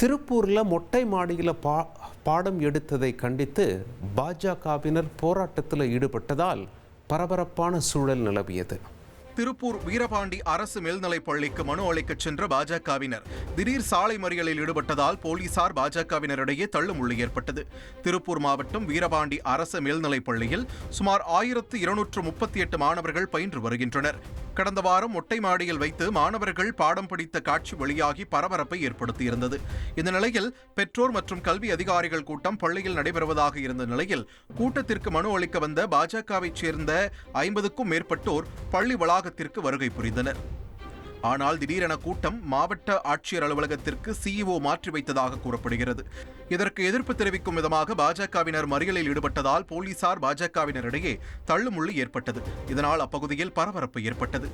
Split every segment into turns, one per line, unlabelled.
திருப்பூரில் மொட்டை மாடியில் பாடம் எடுத்ததை கண்டித்து பாஜகவினர் போராட்டத்தில் ஈடுபட்டதால் பரபரப்பான சூழல் நிலவியது.
திருப்பூர் வீரபாண்டி அரசு மேல்நிலைப் பள்ளிக்கு மனு அளிக்கச் சென்ற பாஜகவினர் திடீர் சாலை மறியலில் ஈடுபட்டதால் போலீசார் பாஜகவினரிடையே தள்ளுமுள்ளு ஏற்பட்டது. திருப்பூர் மாவட்டம் வீரபாண்டி அரசு மேல்நிலைப் பள்ளியில் சுமார் 1238 மாணவர்கள் பயின்று வருகின்றனர். கடந்த வாரம் மொட்டை மாடியில் வைத்து மாணவர்கள் பாடம் படித்த காட்சி வெளியாகி பரபரப்பை ஏற்படுத்தியிருந்தது. இந்த நிலையில் பெற்றோர் மற்றும் கல்வி அதிகாரிகள் கூட்டம் பள்ளியில் நடைபெறுவதாக இருந்த நிலையில் கூட்டத்திற்கு மனு அளிக்க வந்த பாஜகவைச் சேர்ந்த 50க்கும் மேற்பட்டோர் பள்ளி வளாகத்திற்கு வருகை புரிந்தனர். ஆனால் திடீரென கூட்டம் மாவட்ட ஆட்சியர் அலுவலகத்திற்கு சிஇஓ மாற்றி வைத்ததாக கூறப்படுகிறது. இதற்கு எதிர்ப்பு தெரிவிக்கும் விதமாக பாஜகவினர் மறியலில் ஈடுபட்டதால் போலீசார் பாஜகவினரிடையே தள்ளுமுள்ளு ஏற்பட்டது. இதனால் அப்பகுதியில் பரபரப்பு ஏற்பட்டது.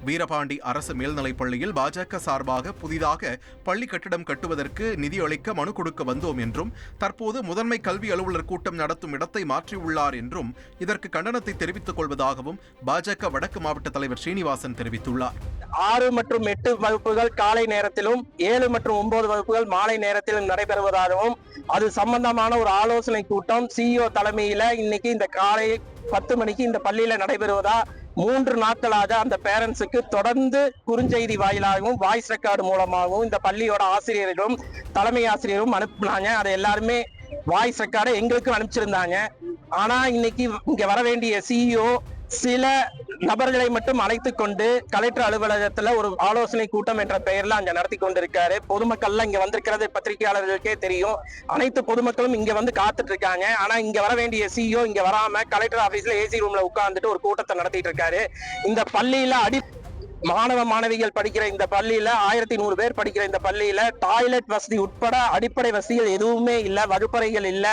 வீரபாண்டி அரசு மேல்நிலைப் பள்ளியில் பாஜக சார்பாக புதிதாக பள்ளி கட்டிடம் கட்டுவதற்கு நிதி அளிக்க மனு கொடுக்க வந்தோம் என்றும் தற்போது முதன்மை கல்வி அலுவலர் கூட்டம் நடத்தும் இடத்தை மாற்றியுள்ளார் என்றும் இதற்கு கண்டனத்தை தெரிவித்துக் கொள்வதாகவும் பாஜக வடக்கு மாவட்ட தலைவர் ஸ்ரீனிவாசன் தெரிவித்துள்ளார்.
6 மற்றும் 8 வகுப்புகள் காலை நேரத்திலும் 7 மற்றும் 9 வகுப்புகள் மாலை நேரத்திலும் நடைபெறுவதாகவும் அது சம்பந்தமான ஒரு ஆலோசனை கூட்டம் சிஇஓ தலைமையில இன்னைக்கு இந்த காலை 10 மணிக்கு இந்த பள்ளியில நடைபெறுவதா 3 நாட்களாக அந்த பேரண்ட்ஸுக்கு தொடர்ந்து குறுஞ்செய்தி வாயிலாகவும் வாய்ஸ் ரெக்கார்டு மூலமாகவும் இந்த பள்ளியோட ஆசிரியர்களும் தலைமை ஆசிரியரும் அனுப்புனாங்க. அதை எல்லாருமே வாய்ஸ் ரெக்கார்டை எங்களுக்கும் அனுப்பிச்சிருந்தாங்க. ஆனா இன்னைக்கு இங்க வர வேண்டிய சிஇஓ சில நபர்களை மட்டும் அழைத்து கொண்டு கலெக்டர் அலுவலகத்துல ஒரு ஆலோசனை கூட்டம் என்ற பெயர்ல அங்க நடத்தி கொண்டிருக்காரு. பொதுமக்கள்லாம் இங்க வந்திருக்கிறது பத்திரிகையாளர்களுக்கே தெரியும். அனைத்து பொதுமக்களும் இங்க வந்து காத்துட்டு இருக்காங்க. ஆனா இங்க வர வேண்டிய சிஇஓ இங்க வராம கலெக்டர் ஆபீஸ்ல ஏசி ரூம்ல உட்கார்ந்துட்டு ஒரு கூட்டத்தை நடத்திட்டு இருக்காரு. இந்த பள்ளியில மாணவிகள் படிக்கிற இந்த பள்ளியில 1100 பேர் படிக்கிற இந்த பள்ளியில டாய்லெட் வசதி உட்பட அடிப்படை வசதிகள் எதுவுமே இல்ல, வகுப்பறைகள் இல்ல.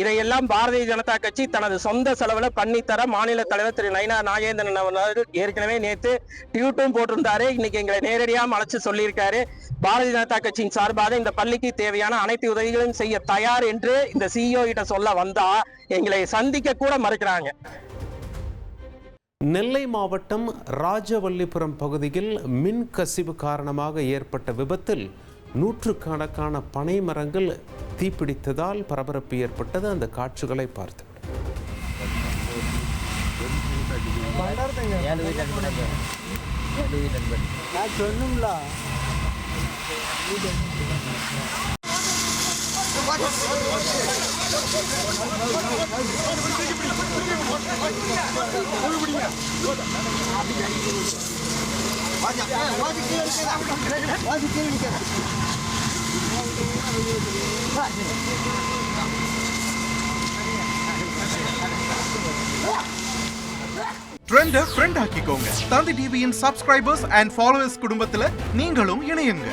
இதையெல்லாம் பாரதிய ஜனதா கட்சி தனது சொந்த செலவுல பண்ணித்தர மாநில தலைவர் திரு நயினா நாகேந்திரன் அவர்கள் ஏற்கனவே நேற்று டியூட்டும் போட்டிருந்தாரு. இன்னைக்கு எங்களை நேரடியா அழைச்சு சொல்லியிருக்காரு. பாரதிய ஜனதா கட்சியின் சார்பாக இந்த பள்ளிக்கு தேவையான அனைத்து உதவிகளும் செய்ய தயார் என்று இந்த சிஇஓ கிட்ட சொல்ல வந்தா எங்களை சந்திக்க கூட மறுக்கிறாங்க.
நெல்லை மாவட்டம் ராஜவல்லிபுரம் பகுதியில் மின் கசிவு காரணமாக ஏற்பட்ட விபத்தில் 100கணக்கான பனை மரங்கள் தீப்பிடித்ததால் பரபரப்பு ஏற்பட்டது. அந்த காட்சிகளை பார்த்து
ட்ரெண்ட் ஃப்ரெண்ட் ஆக்கிக்கோங்க. தந்தி டிவியின் சப்ஸ்கிரைபர்ஸ் அண்ட் ஃபாலோவர்ஸ் குடும்பத்துல நீங்களும் இணையுங்க.